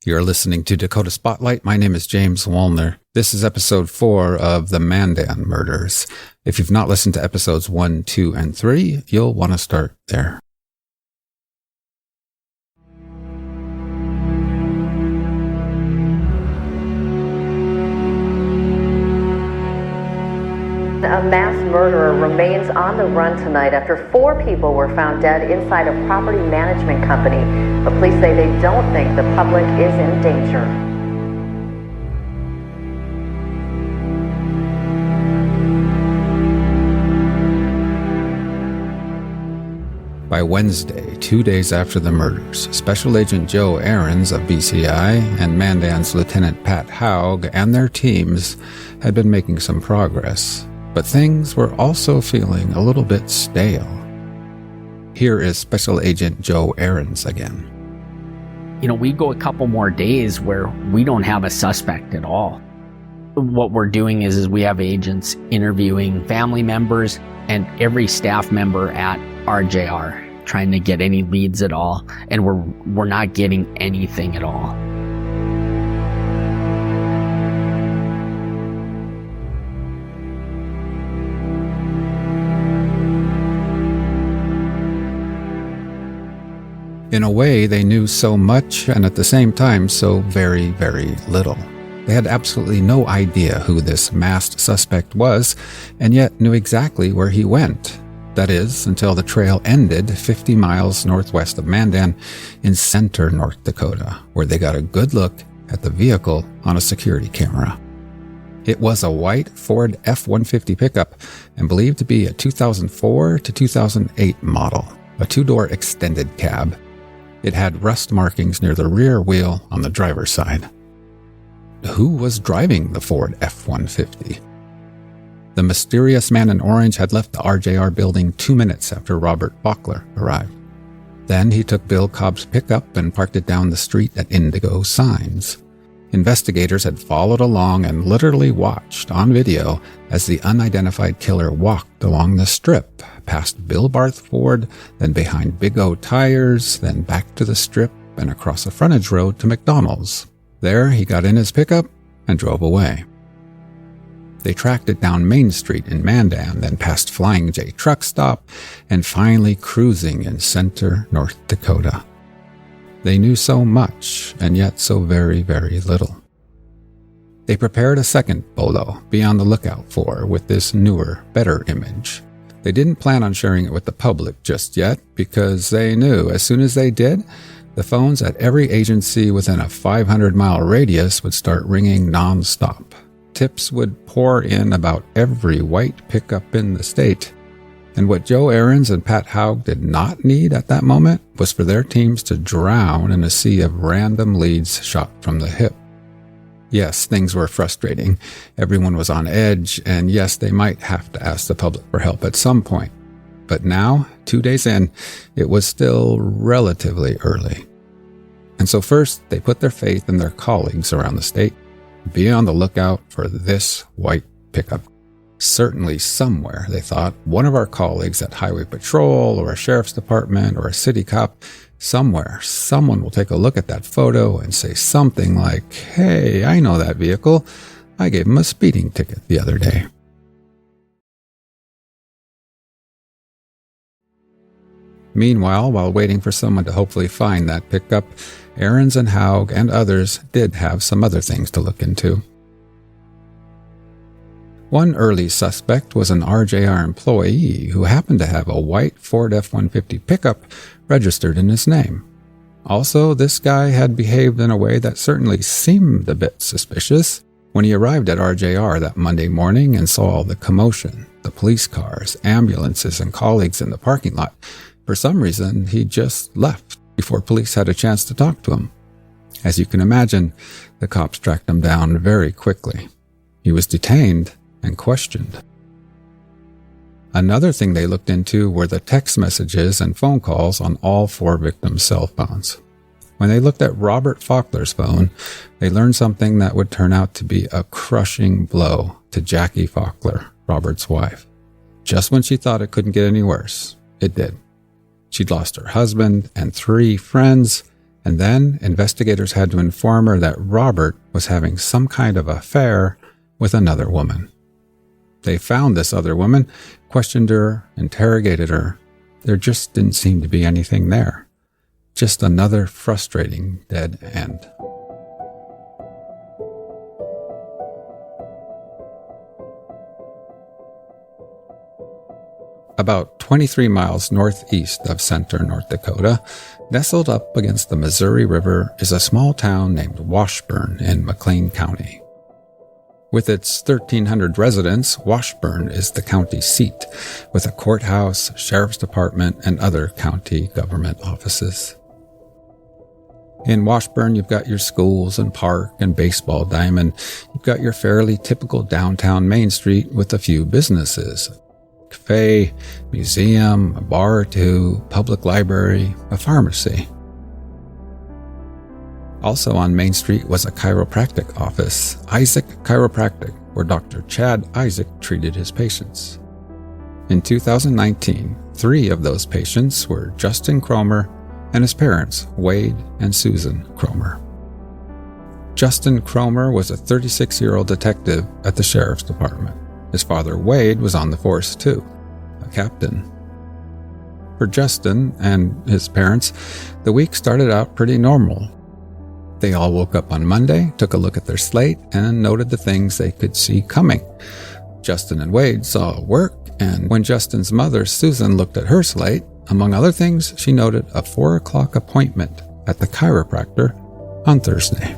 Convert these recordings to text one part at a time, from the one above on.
You're listening to Dakota Spotlight. My name is James Wallner. This is episode 4 of the Mandan murders. If you've not listened to episodes 1, 2, and 3, you'll want to start there. A mass murderer remains on the run tonight after 4 people were found dead inside a property management company. But police say they don't think the public is in danger. By Wednesday, 2 days after the murders, Special Agent Joe Ahrens of BCI and Mandan's Lieutenant Pat Haug and their teams had been making some progress. But things were also feeling a little bit stale. Here is Special Agent Joe Ahrens again. We go a couple more days where we don't have a suspect at all. What we're doing is we have agents interviewing family members and every staff member at RJR, trying to get any leads at all, and we're not getting anything at all. In a way, they knew so much and at the same time so very, very little. They had absolutely no idea who this masked suspect was, and yet knew exactly where he went. That is, until the trail ended 50 miles northwest of Mandan in Center, North Dakota, where they got a good look at the vehicle on a security camera. It was a white Ford F-150 pickup and believed to be a 2004 to 2008 model, a 2-door extended cab. It had rust markings near the rear wheel on the driver's side. Who was driving the Ford F-150? The mysterious man in orange had left the RJR building 2 minutes after Robert Faulkner arrived. Then he took Bill Cobb's pickup and parked it down the street at Indigo Signs. Investigators had followed along and literally watched on video as the unidentified killer walked along the strip, past Bill Barth Ford, then behind Big O Tires, then back to the strip and across a frontage road to McDonald's. There he got in his pickup and drove away. They tracked it down Main Street in Mandan, then past Flying J Truck Stop, and finally cruising in Center, North Dakota. They knew so much, and yet so very, very little. They prepared a second bolo, be on the lookout for, with this newer, better image. They didn't plan on sharing it with the public just yet, because they knew as soon as they did, the phones at every agency within a 500-mile radius would start ringing non-stop. Tips would pour in about every white pickup in the state. And what Joe Ahrens and Pat Haug did not need at that moment was for their teams to drown in a sea of random leads shot from the hip. Yes, things were frustrating. Everyone was on edge, and yes, they might have to ask the public for help at some point. But now, 2 days in, it was still relatively early. And so first, they put their faith in their colleagues around the state. Be on the lookout for this white pickup. Certainly somewhere, they thought, one of our colleagues at Highway Patrol or a sheriff's department or a city cop, somewhere, someone will take a look at that photo and say something like, "Hey, I know that vehicle. I gave him a speeding ticket the other day." Meanwhile, while waiting for someone to hopefully find that pickup, Ahrens and Haug and others did have some other things to look into. One early suspect was an RJR employee who happened to have a white Ford F-150 pickup registered in his name. Also, this guy had behaved in a way that certainly seemed a bit suspicious. When he arrived at RJR that Monday morning and saw all the commotion, the police cars, ambulances, and colleagues in the parking lot, for some reason he just left before police had a chance to talk to him. As you can imagine, the cops tracked him down very quickly. He was detained and questioned. Another thing they looked into were the text messages and phone calls on all 4 victims' cell phones. When they looked at Robert Faulkner's phone, they learned something that would turn out to be a crushing blow to Jackie Faulkner, Robert's wife. Just when she thought it couldn't get any worse, it did. She'd lost her husband and 3 friends, And then investigators had to inform her that Robert was having some kind of affair with another woman. They found this other woman, questioned her, interrogated her. There just didn't seem to be anything there. Just another frustrating dead end. About 23 miles northeast of Center, North Dakota, nestled up against the Missouri River, is a small town named Washburn in McLean County. With its 1,300 residents, Washburn is the county seat, with a courthouse, sheriff's department, and other county government offices. In Washburn, you've got your schools and park and baseball diamond. You've got your fairly typical downtown Main Street with a few businesses. Cafe, museum, a bar or two, public library, a pharmacy. Also on Main Street was a chiropractic office, Isaac Chiropractic, where Dr. Chad Isaac treated his patients. In 2019, 3 of those patients were Justin Krohmer and his parents, Wade and Susan Krohmer. Justin Krohmer was a 36-year-old detective at the sheriff's department. His father, Wade, was on the force too, a captain. For Justin and his parents, the week started out pretty normal. They all woke up on Monday, took a look at their slate, and noted the things they could see coming. Justin and Wade saw work, and when Justin's mother, Susan, looked at her slate, among other things, she noted a 4 o'clock appointment at the chiropractor on Thursday.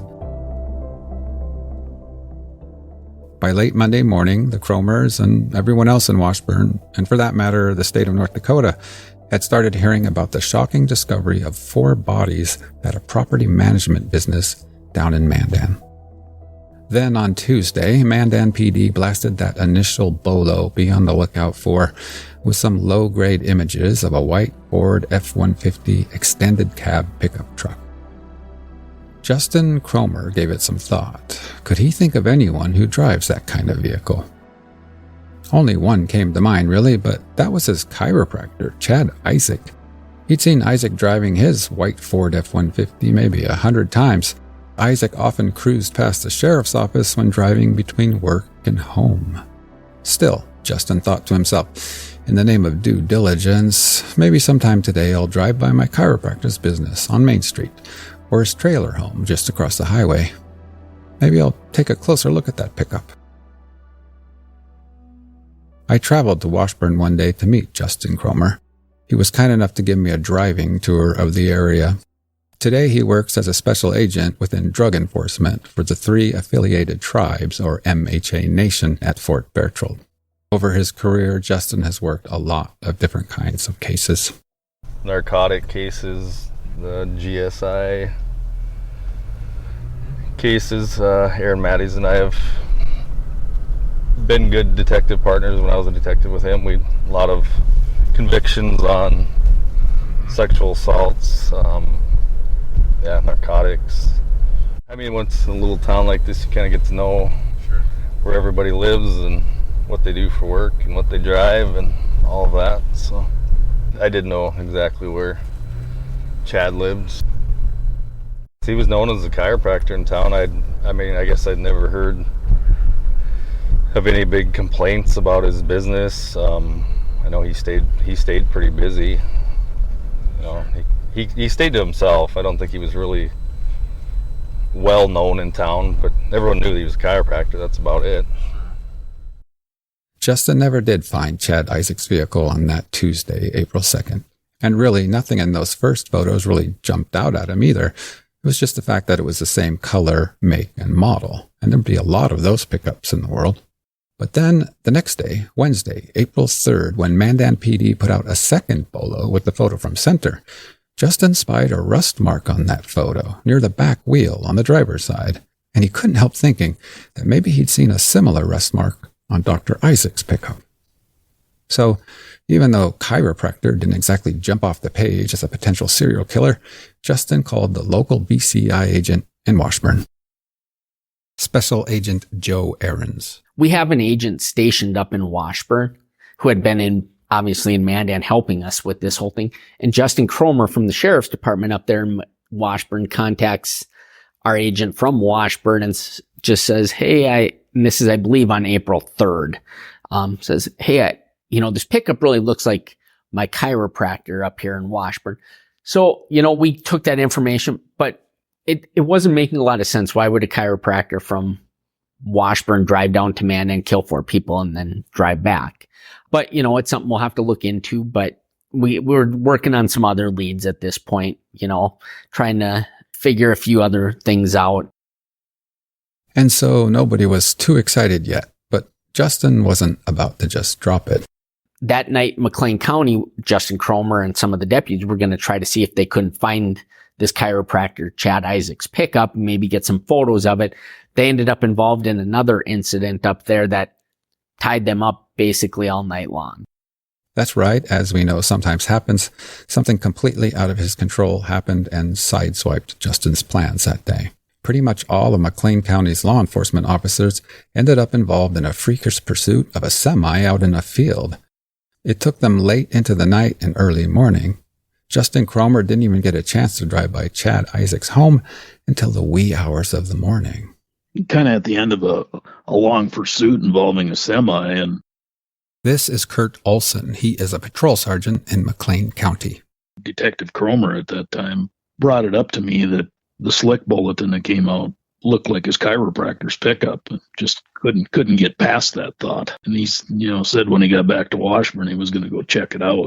By late Monday morning, the Krohmers and everyone else in Washburn, and for that matter, the state of North Dakota, had started hearing about the shocking discovery of 4 bodies at a property management business down in Mandan. Then on Tuesday, Mandan PD blasted that initial bolo be on the lookout for with some low-grade images of a white Ford F-150 extended cab pickup truck. Justin Krohmer gave it some thought. Could he think of anyone who drives that kind of vehicle? Only one came to mind, really, but that was his chiropractor, Chad Isaac. He'd seen Isaac driving his white Ford F-150 maybe 100 times. Isaac often cruised past the sheriff's office when driving between work and home. Still, Justin thought to himself, in the name of due diligence, maybe sometime today I'll drive by my chiropractor's business on Main Street, or his trailer home just across the highway. Maybe I'll take a closer look at that pickup. I traveled to Washburn one day to meet Justin Krohmer. He was kind enough to give me a driving tour of the area. Today he works as a special agent within drug enforcement for the 3 affiliated tribes, or MHA Nation, at Fort Berthold. Over his career, Justin has worked a lot of different kinds of cases. Narcotic cases, the GSI cases. Aaron Matties and I have been good detective partners. When I was a detective with him, we a lot of convictions on sexual assaults, narcotics. I mean, once in a little town like this, you kind of get to know where everybody lives and what they do for work and what they drive and all of that. So I didn't know exactly where Chad lived. He was known as a chiropractor in town. I guess I'd never heard of any big complaints about his business. I know he stayed pretty busy. You know, he stayed to himself. I don't think he was really well known in town, but everyone knew that he was a chiropractor. That's about it. Justin never did find Chad Isaac's vehicle on that Tuesday, April 2nd. And really, nothing in those first photos really jumped out at him either. It was just the fact that it was the same color, make, and model. And there'd be a lot of those pickups in the world. But then, the next day, Wednesday, April 3rd, when Mandan PD put out a second bolo with the photo from center, Justin spied a rust mark on that photo near the back wheel on the driver's side, and he couldn't help thinking that maybe he'd seen a similar rust mark on Dr. Isaac's pickup. So, even though chiropractor didn't exactly jump off the page as a potential serial killer, Justin called the local BCI agent in Washburn. Special Agent Joe Ahrens. We have an agent stationed up in Washburn who had been obviously in Mandan helping us with this whole thing. And Justin Krohmer from the sheriff's department up there Washburn contacts our agent from Washburn and just says, hey, and this is, I believe, on April 3rd, says, hey, this pickup really looks like my chiropractor up here in Washburn. So, we took that information, but it wasn't making a lot of sense. Why would a chiropractor from Washburn drive down to Mandan, kill 4 people, and then drive back? But, it's something we'll have to look into. But we're working on some other leads at this point, trying to figure a few other things out. And so nobody was too excited yet, but Justin wasn't about to just drop it. That night, McLean County, Justin Krohmer and some of the deputies were going to try to see if they couldn't find this chiropractor, Chad Isaac's pickup, and maybe get some photos of it. They ended up involved in another incident up there that tied them up basically all night long. That's right. As we know sometimes happens, something completely out of his control happened and sideswiped Justin's plans that day. Pretty much all of McLean County's law enforcement officers ended up involved in a freakish pursuit of a semi out in a field. It took them late into the night and early morning. Justin Krohmer didn't even get a chance to drive by Chad Isaac's home until the wee hours of the morning. Kind of at the end of a long pursuit involving a semi. And this is Kurt Olson. He is a patrol sergeant in McLean County. Detective Krohmer at that time brought it up to me that the slick bulletin that came out looked like his chiropractor's pickup. Just couldn't get past that thought. And he, said when he got back to Washburn, he was going to go check it out.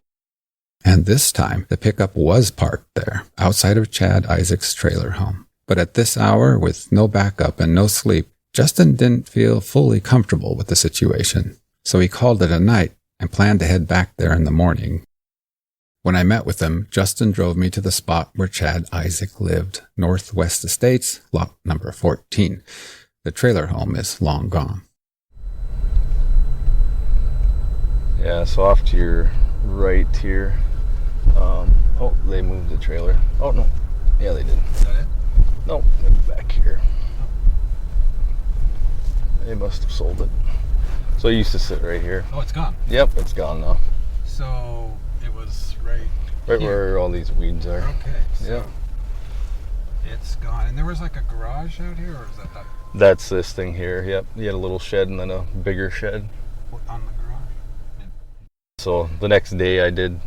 And this time, the pickup was parked there, outside of Chad Isaac's trailer home. But at this hour, with no backup and no sleep, Justin didn't feel fully comfortable with the situation. So he called it a night and planned to head back there in the morning. When I met with him, Justin drove me to the spot where Chad Isaac lived, Northwest Estates, lot number 14. The trailer home is long gone. Yeah, so off to your right here. They moved the trailer. Oh, no. Yeah, they did. Is that it? No, maybe back here. They must have sold it. So it used to sit right here. Oh, it's gone? Yep, it's gone now. So it was right here, where all these weeds are. Okay. So yeah. It's gone. And there was like a garage out here, or is that? That's this thing here, yep. You had a little shed and then a bigger shed. On the garage? Yeah. So the next day I did,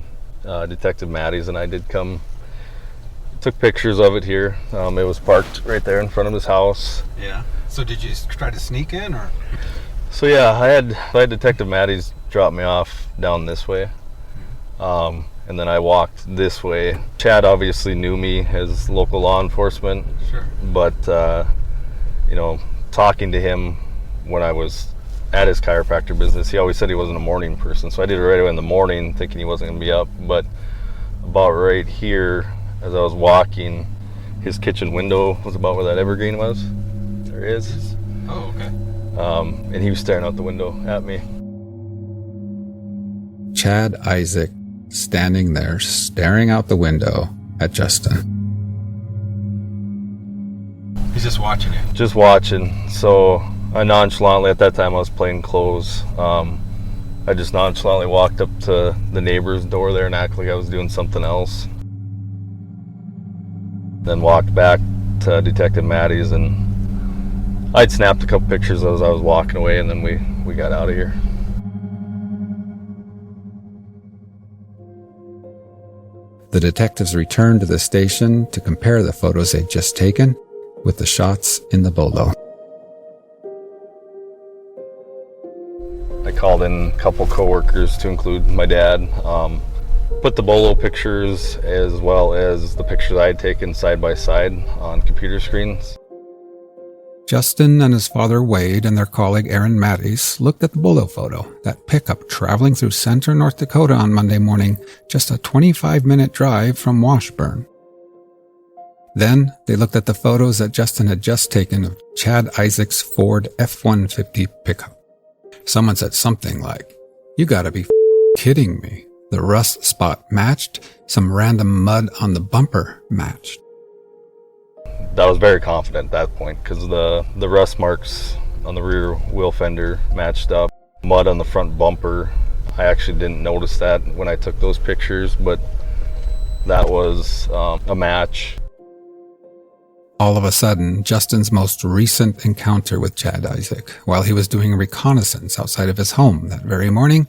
Detective Matties and I did come, took pictures of it here. It was parked right there in front of his house. Yeah. So did you try to sneak in, or? So yeah, I had Detective Matties drop me off down this way. And then I walked this way. Chad obviously knew me as local law enforcement. Sure. But, talking to him when I was at his chiropractor business, he always said he wasn't a morning person. So I did it right away in the morning thinking he wasn't going to be up. But about right here, as I was walking, his kitchen window was about where that evergreen was. There it is. Oh, okay. And he was staring out the window at me. Chad Isaac standing there, staring out the window at Justin. He's just watching it. Just watching. So I nonchalantly, at that time I was playing clothes. I just nonchalantly walked up to the neighbor's door there and acted like I was doing something else. Then walked back to Detective Matties, and I'd snapped a couple pictures as I was walking away, and then we got out of here. The detectives returned to the station to compare the photos they'd just taken with the shots in the bolo. I called in a couple coworkers to include my dad. Put the bolo pictures as well as the pictures I had taken side by side on computer screens. Justin and his father Wade and their colleague Aaron Matties looked at the bolo photo, that pickup traveling through center North Dakota on Monday morning, just a 25-minute drive from Washburn. Then they looked at the photos that Justin had just taken of Chad Isaac's Ford F-150 pickup. Someone said something like, "You gotta be kidding me. The rust spot matched, some random mud on the bumper matched." I was very confident at that point because the rust marks on the rear wheel fender matched up. Mud on the front bumper, I actually didn't notice that when I took those pictures, but that was a match. All of a sudden, Justin's most recent encounter with Chad Isaak, while he was doing reconnaissance outside of his home that very morning,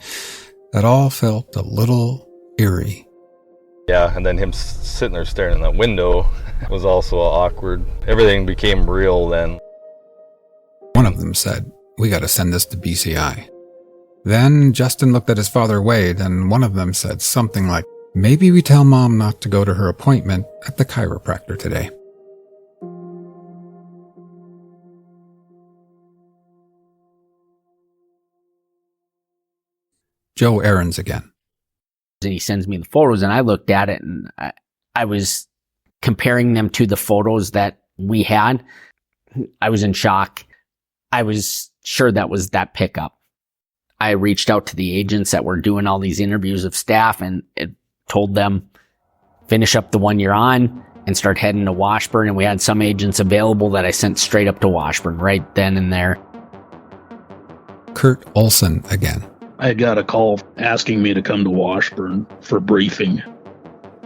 that all felt a little eerie. Yeah, and then him sitting there staring in that window was also awkward. Everything became real then. One of them said, "We gotta send this to BCI." Then Justin looked at his father Wade, and one of them said something like, "Maybe we tell Mom not to go to her appointment at the chiropractor today." Joe Aarons again. And he sends me the photos, and I looked at it, and I was comparing them to the photos that we had. I was in shock. I was sure that was that pickup. I reached out to the agents that were doing all these interviews of staff and told them, finish up the one you're on and start heading to Washburn. And we had some agents available that I sent straight up to Washburn right then and there. Kurt Olson again. I got a call asking me to come to Washburn for briefing.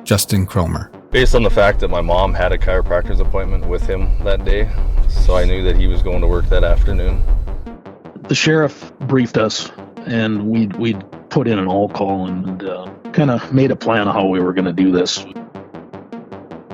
Justin Krohmer. Based on the fact that my mom had a chiropractor's appointment with him that day, so I knew that he was going to work that afternoon. The sheriff briefed us, and we'd put in an all-call and kind of made a plan of how we were going to do this.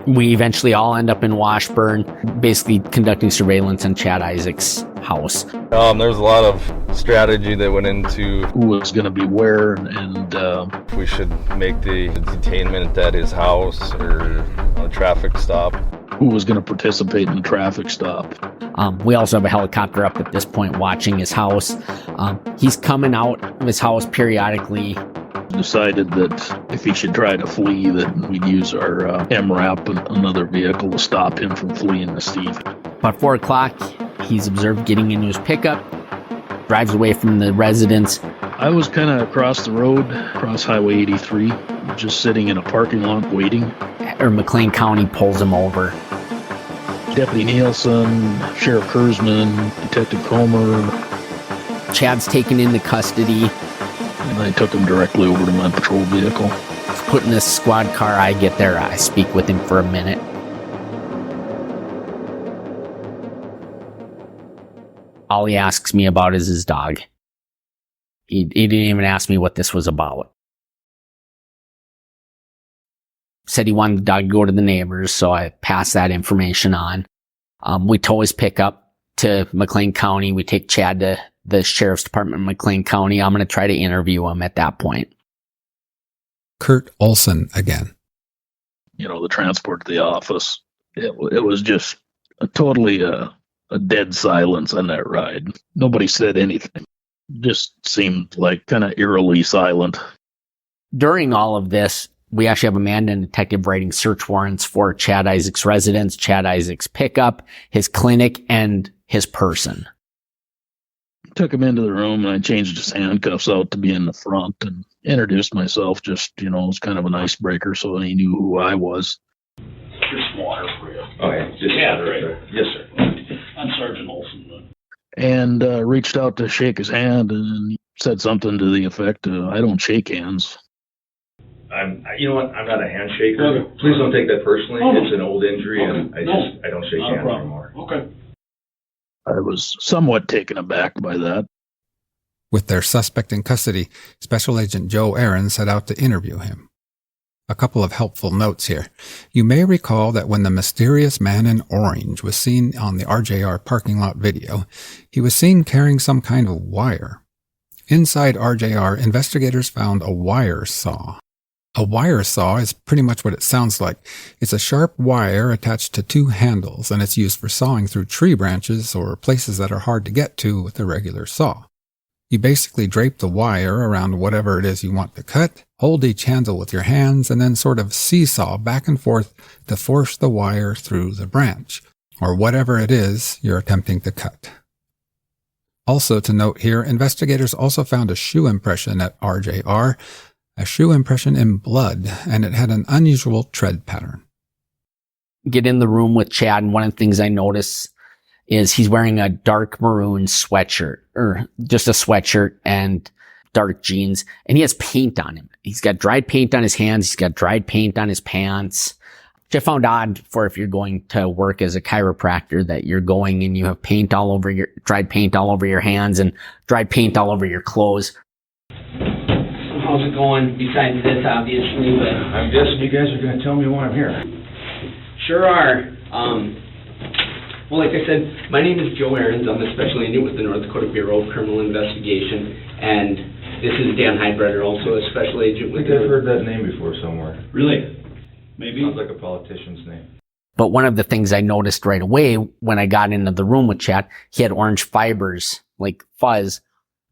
We eventually all end up in Washburn, basically conducting surveillance on Chad Isaak's house. There's a lot of strategy that went into who was going to be where, and if we should make the detainment at his house or a traffic stop. Who was going to participate in the traffic stop. We also have a helicopter up at this point watching his house. He's coming out of his house periodically. Decided that if he should try to flee, that we'd use our MRAP and another vehicle to stop him from fleeing the Steve. About 4 o'clock, he's observed getting into his pickup, drives away from the residence. I was kind of across the road, across Highway 83, just sitting in a parking lot waiting. Or McLean County pulls him over. Deputy Nielsen, Sheriff Kurzman, Detective Krohmer. Chad's taken into custody. And I took him directly over to my patrol vehicle. He's put in this squad car. I get there. I speak with him for a minute. All he asks me about is his dog. He didn't even ask me what this was about. Said he wanted the dog to go to the neighbors, so I passed that information on. We tow his pickup to McLean County. We take Chad to the Sheriff's Department in McLean County. I'm going to try to interview him at that point. Kurt Olson again. The transport to the office. It was just totally a dead silence on that ride. Nobody said anything. Just seemed like kind of eerily silent. During all of this, we actually have a Mandan detective writing search warrants for Chad Isaak's residence, Chad Isaak's pickup, his clinic, and his person. Took him into the room, and I changed his handcuffs out to be in the front and introduced myself. Just, it was kind of an icebreaker, so he knew who I was. Here's some water for you. Okay. Yeah, right. Yes, sir. I'm Sergeant Olson. And reached out to shake his hand and said something to the effect, I don't shake hands. You know what? I'm not a handshaker. Okay. Please don't take that personally. Oh. It's an old injury, and I don't shake hands anymore. Okay. I was somewhat taken aback by that. With their suspect in custody, Special Agent Joe Aarons set out to interview him. A couple of helpful notes here. You may recall that when the mysterious man in orange was seen on the RJR parking lot video, he was seen carrying some kind of wire. Inside RJR, investigators found a wire saw. A wire saw is pretty much what it sounds like. It's a sharp wire attached to 2 handles, and it's used for sawing through tree branches or places that are hard to get to with a regular saw. You basically drape the wire around whatever it is you want to cut, hold each handle with your hands, and then sort of seesaw back and forth to force the wire through the branch, or whatever it is you're attempting to cut. Also to note here, investigators also found a shoe impression at RJR, a shoe impression in blood, and it had an unusual tread pattern. Get in the room with Chad, and one of the things I notice is he's wearing a dark maroon sweatshirt, or just a sweatshirt and dark jeans, and he has paint on him. He's got dried paint on his hands. He's got dried paint on his pants. which I found odd for if you're going to work as a chiropractor, that you're going and you have paint all over dried paint all over your hands and dried paint all over your clothes. How's it going besides this, obviously, but I'm guessing you guys are going to tell me why I'm here. sure are. Well, like I said, my name is Joe Ahrens. I'm a special agent with the North Dakota Bureau of Criminal Investigation, and this is Dan Heidbreder, also a special agent I with think I've heard that name before somewhere. Really? Maybe? Sounds like a politician's name. But one of the things I noticed right away when I got into the room with Chad, he had orange fibers, like fuzz,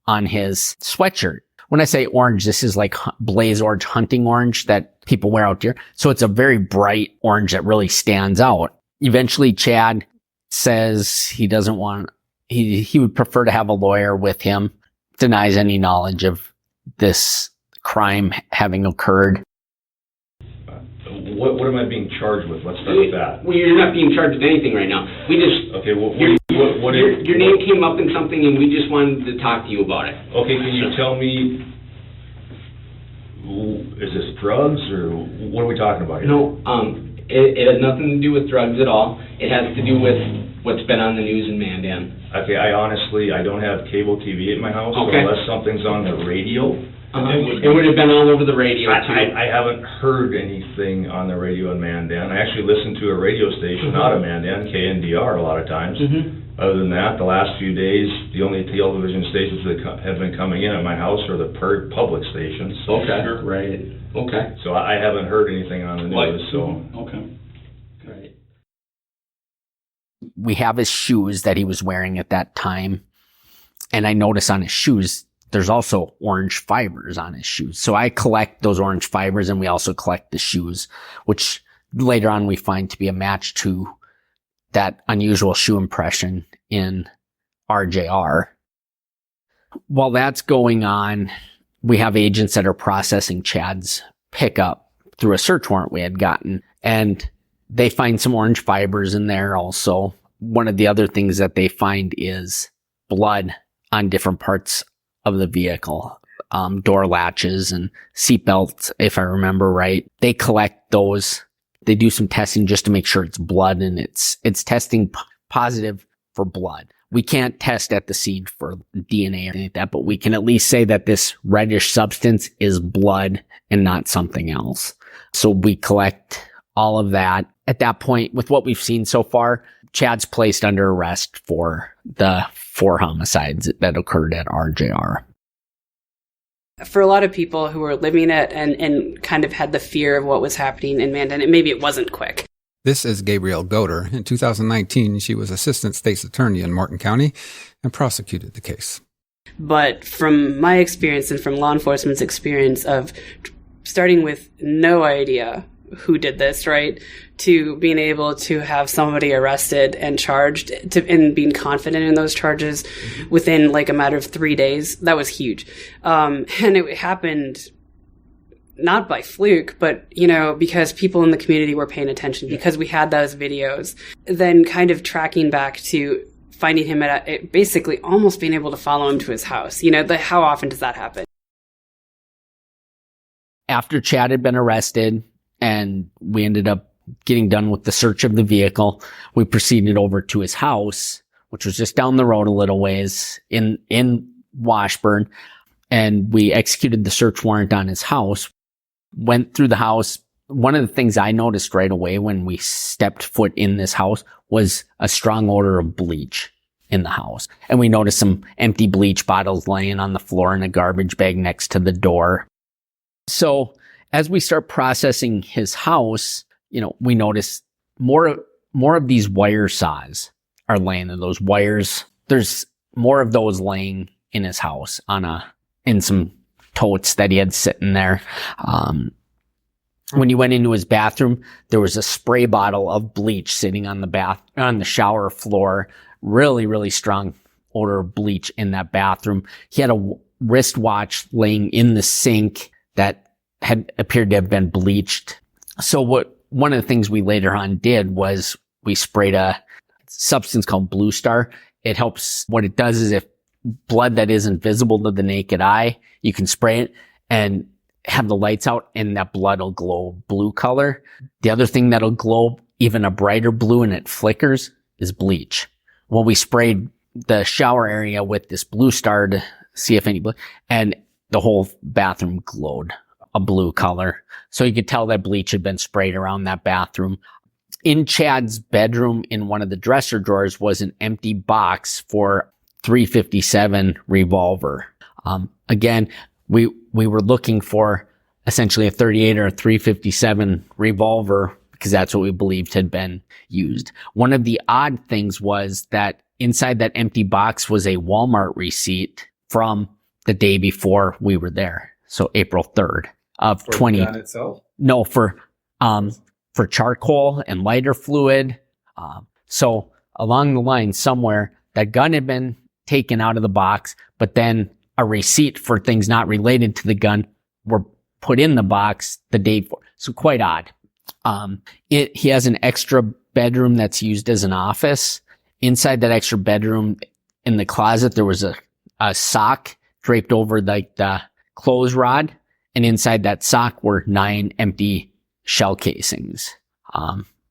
on his sweatshirt. When I say orange, this is like blaze orange, hunting orange that people wear out here. So it's a very bright orange that really stands out. Eventually, Chad says he doesn't want, he would prefer to have a lawyer with him, denies any knowledge of this crime having occurred. What am I being charged with? Let's start with that. Well, you're not being charged with anything right now. We just... Okay, your name came up in something and we just wanted to talk to you about it. Okay, can you tell me, is this drugs or what are we talking about here? No, it has nothing to do with drugs at all. It has to do with what's been on the news in Mandan. Okay, I don't have cable TV at my house, so Okay. unless something's on the radio. It would have been all over the radio, too. I haven't heard anything on the radio in Mandan. I actually listen to a radio station out of Mandan, KNDR, a lot of times. Other than that, the last few days, the only television stations that have been coming in at my house are the public stations. Okay, right. Okay. So I haven't heard anything on the news, so. Okay. Right. We have his shoes that he was wearing at that time. And I notice on his shoes, there's also orange fibers on his shoes. So I collect those orange fibers and we also collect the shoes, which later on we find to be a match to that unusual shoe impression in RJR. While that's going on, we have agents that are processing Chad's pickup through a search warrant we had gotten, and they find some orange fibers in there also. One of the other things that they find is blood on different parts of the vehicle, door latches and seat belts, if I remember right. They collect those. They do some testing just to make sure it's blood, and it's testing positive for blood. We can't test at the scene for DNA or anything like that, but we can at least say that this reddish substance is blood and not something else. So we collect all of that. At that point, with what we've seen so far, Chad's placed under arrest for the 4 homicides that occurred at RJR. For a lot of people who were living it and kind of had the fear of what was happening in Mandan, and maybe it wasn't quick. This is Gabrielle Goder. In 2019, she was Assistant State's Attorney in Morton County and prosecuted the case. But from my experience and from law enforcement's experience of starting with no idea who did this, right, to being able to have somebody arrested and charged and being confident in those charges within like a matter of 3 days, that was huge. And it happened not by fluke, but, you know, because people in the community were paying attention, because we had those videos, then kind of tracking back to finding him at basically almost being able to follow him to his house. You know, how often does that happen? After Chad had been arrested and we ended up getting done with the search of the vehicle, we proceeded over to his house, which was just down the road a little ways in Washburn, and we executed the search warrant on his house. Went through the house. One of the things I noticed right away when we stepped foot in this house was a strong odor of bleach in the house. And we noticed some empty bleach bottles laying on the floor in a garbage bag next to the door. So as we start processing his house, you know, we notice more of these wire saws are laying in those wires. There's more of those laying in his house in some totes that he had sitting there. When he went into his bathroom, there was a spray bottle of bleach sitting on the shower floor. Really, really strong odor of bleach in that bathroom. He had a wristwatch laying in the sink that had appeared to have been bleached. So one of the things we later on did was we sprayed a substance called Blue Star. It helps. What it does is if blood that isn't visible to the naked eye, you can spray it and have the lights out and that blood will glow blue color. The other thing that'll glow even a brighter blue and it flickers is bleach. Well, we sprayed the shower area with this Blue Star to see if any blood, and the whole bathroom glowed a blue color. So you could tell that bleach had been sprayed around that bathroom. In Chad's bedroom, in one of the dresser drawers, was an empty box for .357 revolver. Again, we were looking for essentially a .38 or a .357 revolver because that's what we believed had been used. One of the odd things was that inside that empty box was a Walmart receipt from the day before we were there. So April 3rd of For 20. the gun itself? No, for charcoal and lighter fluid. So along the line somewhere, that gun had been taken out of the box, but then a receipt for things not related to the gun were put in the box the day before. So quite odd. He has an extra bedroom that's used as an office. Inside that extra bedroom, in the closet, there was a sock draped over like the clothes rod. And inside that sock were 9 empty shell casings.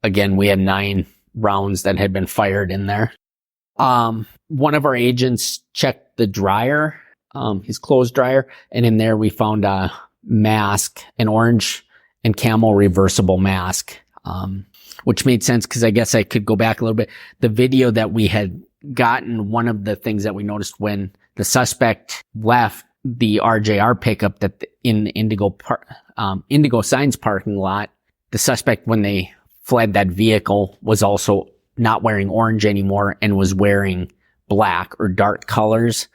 Again, we had 9 rounds that had been fired in there. One of our agents checked the dryer, his clothes dryer, and in there we found a mask, an orange and camel reversible mask, which made sense because I guess I could go back a little bit. The video that we had gotten, one of the things that we noticed when the suspect left the RJR pickup that in the Indigo Signs parking lot, the suspect, when they fled that vehicle, was also not wearing orange anymore and was wearing black or dark colors.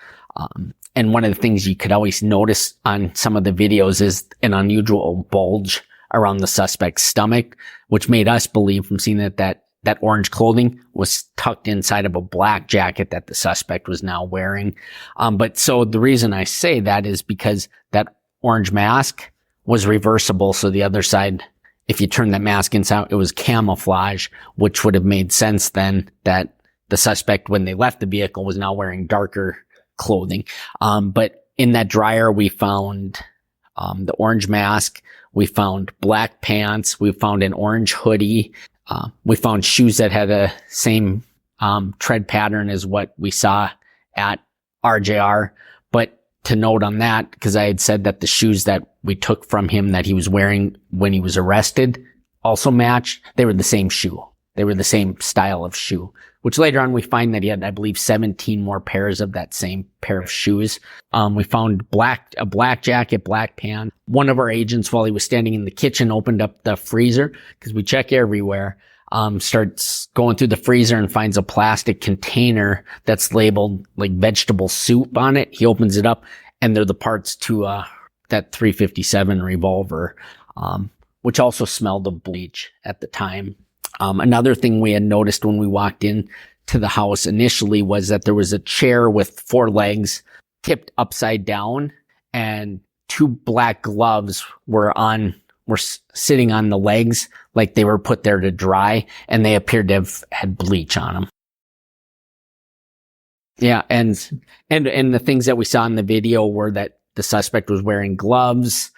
And one of the things you could always notice on some of the videos is an unusual bulge around the suspect's stomach, which made us believe from seeing that orange clothing was tucked inside of a black jacket that the suspect was now wearing. But so the reason I say that is because that orange mask was reversible. So the other side, if you turn that mask inside, it was camouflage, which would have made sense then that the suspect, when they left the vehicle, was now wearing darker clothing. But in that dryer, we found the orange mask. We found black pants. We found an orange hoodie. We found shoes that had a same tread pattern as what we saw at RJR. But to note on that, because I had said that the shoes that we took from him that he was wearing when he was arrested also matched, they were the same shoe. They were the same style of shoe, which later on we find that he had, I believe, 17 more pairs of that same pair of shoes. We found a black jacket, black pants. One of our agents, while he was standing in the kitchen, opened up the freezer because we check everywhere, starts going through the freezer and finds a plastic container that's labeled like vegetable soup on it. He opens it up and they're the parts to, that .357 revolver, which also smelled of bleach at the time. Another thing we had noticed when we walked in to the house initially was that there was a chair with 4 legs tipped upside down and 2 black gloves were sitting on the legs like they were put there to dry, and they appeared to have had bleach on them. Yeah. And the things that we saw in the video were that the suspect was wearing gloves.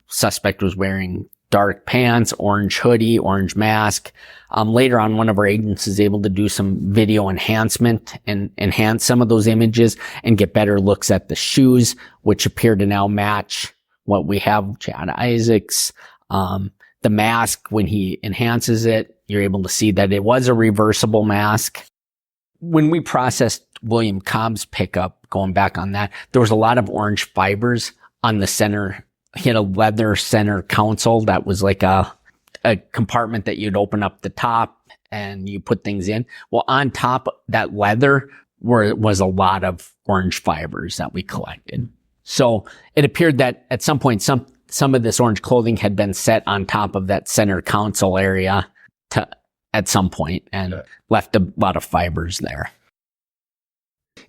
Suspect was wearing dark pants, orange hoodie, orange mask. Later on, one of our agents is able to do some video enhancement and enhance some of those images and get better looks at the shoes, which appear to now match what we have Chad Isaac's. The mask, when he enhances it, you're able to see that it was a reversible mask. When we processed William Cobb's pickup, going back on that, there was a lot of orange fibers on the center. He had a leather center console that was like a compartment that you'd open up the top and you put things in. Well, on top of that leather was a lot of orange fibers that we collected. So it appeared that at some point, some of this orange clothing had been set on top of that center console area at some point and left a lot of fibers there.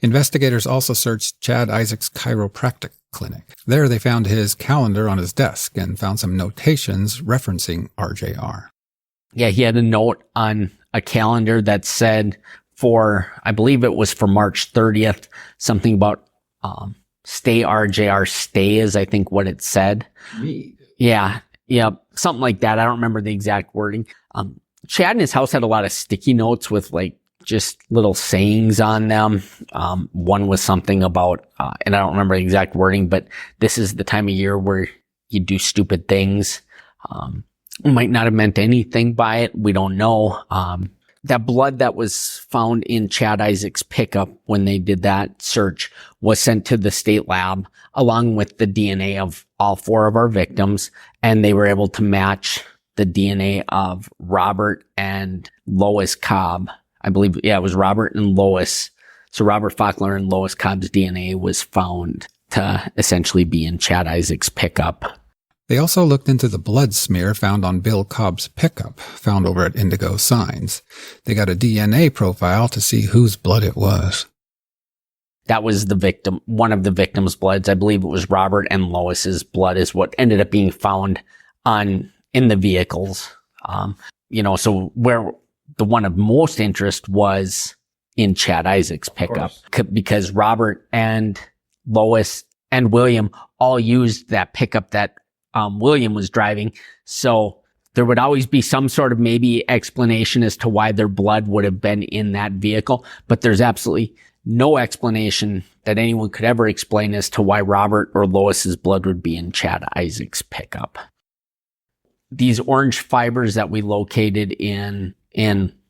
Investigators also searched Chad Isaac's chiropractic clinic. There they found his calendar on his desk and found some notations referencing RJR. Yeah, he had a note on a calendar that said I believe it was for March 30th, something about stay RJR stay is I think what it said. Me. Yeah. Something like that. I don't remember the exact wording. Chad in his house had a lot of sticky notes with like just little sayings on them. One was something about, and I don't remember the exact wording, but this is the time of year where you do stupid things. Might not have meant anything by it. We don't know. That blood that was found in Chad Isaac's pickup when they did that search was sent to the state lab along with the DNA of all 4 of our victims. And they were able to match the DNA of Robert and Lois Cobb. I believe, it was Robert and Lois. So Robert Faulkner and Lois Cobb's DNA was found to essentially be in Chad Isaac's pickup. They also looked into the blood smear found on Bill Cobb's pickup, found over at Indigo Signs. They got a DNA profile to see whose blood it was. That was the victim, one of the victim's bloods. I believe it was Robert and Lois's blood is what ended up being found in the vehicles. So where the one of most interest was in Chad Isaac's pickup, because Robert and Lois and William all used that pickup that William was driving. So there would always be some sort of maybe explanation as to why their blood would have been in that vehicle, but there's absolutely no explanation that anyone could ever explain as to why Robert or Lois's blood would be in Chad Isaac's pickup. These orange fibers that we located in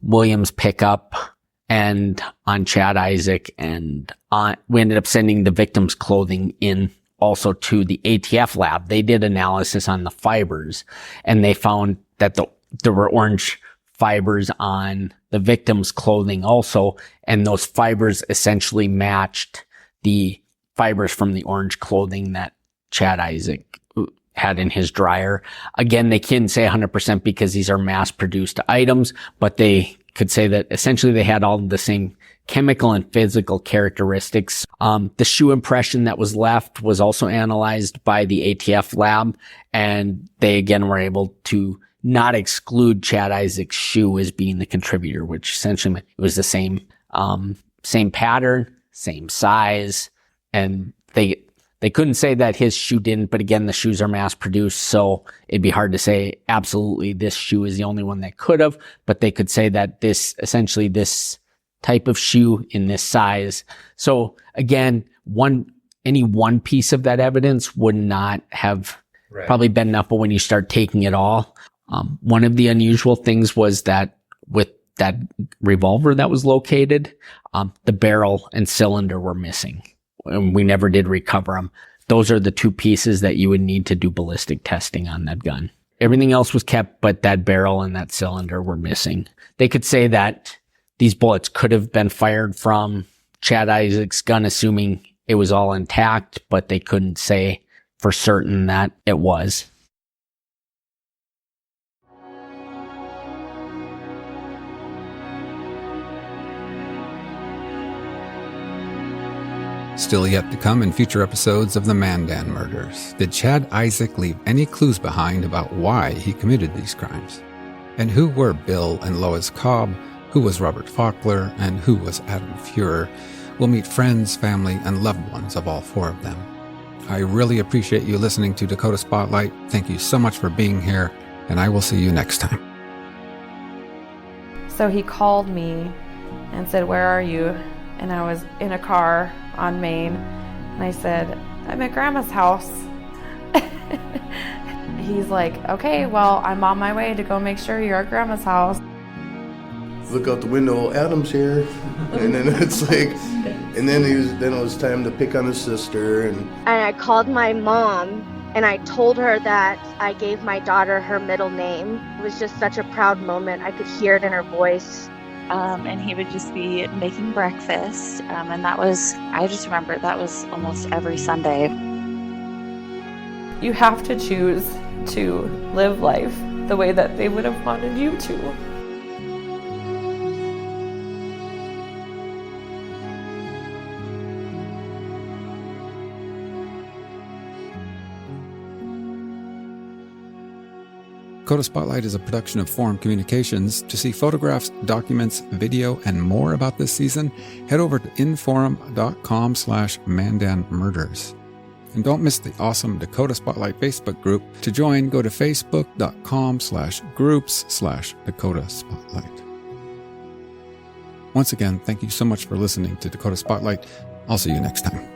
William's pickup and on Chad Isaac, and we ended up sending the victim's clothing in also to the ATF lab. They did analysis on the fibers, and they found that there were orange fibers on the victim's clothing also, and those fibers essentially matched the fibers from the orange clothing that Chad Isaac had in his dryer. Again, they couldn't say 100% because these are mass-produced items, but they could say that essentially they had all the same chemical and physical characteristics. The shoe impression that was left was also analyzed by the ATF lab, and they again were able to not exclude Chad Isaac's shoe as being the contributor, which essentially it was the same pattern, same size, and they couldn't say that his shoe didn't, but again, the shoes are mass produced, so it'd be hard to say absolutely this shoe is the only one that could have, but they could say that this type of shoe in this size. So again, any one piece of that evidence would not have probably been enough, but when you start taking it all, one of the unusual things was that with that revolver that was located, the barrel and cylinder were missing, and we never did recover them. Those are the 2 pieces that you would need to do ballistic testing on that gun. Everything else was kept, but that barrel and that cylinder were missing. They could say that these bullets could have been fired from Chad Isaac's gun, assuming it was all intact, but they couldn't say for certain that it was. Still yet to come in future episodes of the Mandan murders. Did Chad Isaac leave any clues behind about why he committed these crimes? And who were Bill and Lois Cobb? Who was Robert Faulkner? And who was Adam Fuhrer? We'll meet friends, family, and loved ones of all 4 of them. I really appreciate you listening to Dakota Spotlight. Thank you so much for being here, and I will see you next time. So he called me and said, "Where are you?" And I was in a car on Main, and I said, "I'm at Grandma's house." He's like, "Okay, well, I'm on my way to go make sure you're at Grandma's house." Look out the window, Adam's here. And then it's like, and then it was time to pick on his sister. And I called my mom, and I told her that I gave my daughter her middle name. It was just such a proud moment. I could hear it in her voice. And he would just be making breakfast. And I just remember that was almost every Sunday. You have to choose to live life the way that they would have wanted you to. Dakota Spotlight is a production of Forum Communications. To see photographs, documents, video, and more about this season, head over to inforum.com/Mandan Murders. And don't miss the awesome Dakota Spotlight Facebook group. To join, go to facebook.com/groups/Dakota Spotlight. Once again, thank you so much for listening to Dakota Spotlight. I'll see you next time.